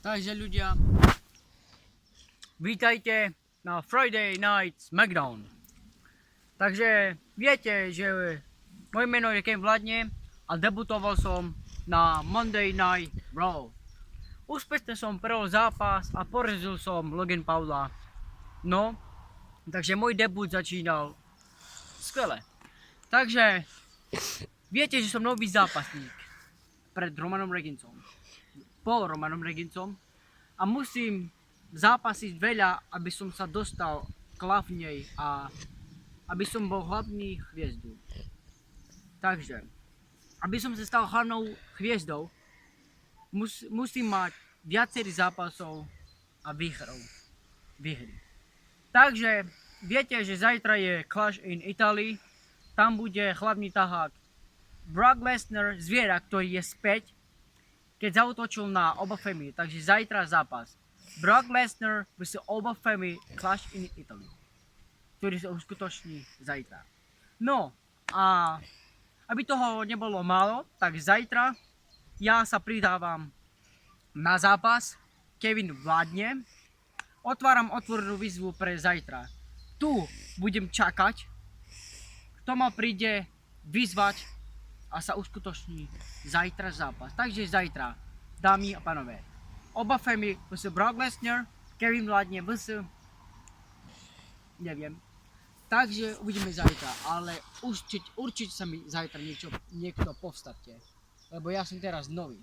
Takže ľudia, vítajte na Friday Night Smackdown. Takže viete, že moje meno je Ken Vladne a debutoval som na Monday Night Raw. Úspešne som prehral zápas a porazil som Logan Paula. No, takže môj debut začínal skvele. Takže viete, že som nový zápasník pred Romanom Reignsom. Po Romanom Reignsom a musím zápasiť veľa, aby som sa dostal k hlavnej a aby som bol hlavný hviezdu. Takže, aby som sa stal hlavnou hviezdou, musím mať viacerých zápasov a výhry. Takže, viete, že zajtra je Clash in Italy, tam bude hlavný tahák Brock Lesnar, zviera, ktorý je späť, keď zautočil na Obafemi, takže zajtra zápas Brock Lesnar vs Obafemi Clash in Italy, ktorý sa uskutoční zajtra. No a aby toho nebolo málo, tak zajtra ja sa pridávam na zápas Kevin Vladne. Otváram otvorenú výzvu pre zajtra. Tu budem čakať, kto ma príde vyzvať a sa uskutoční zajtra zápas. Takže zajtra, dámy a panové, Obafemi vs Brock Lesnar, Kevin Vladne vs neviem. Takže uvidíme zajtra, ale určite sa mi zajtra niekto povstate, lebo ja som teraz nový.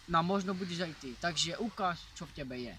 No možno budeš aj ty, takže ukáž, čo v tebe je.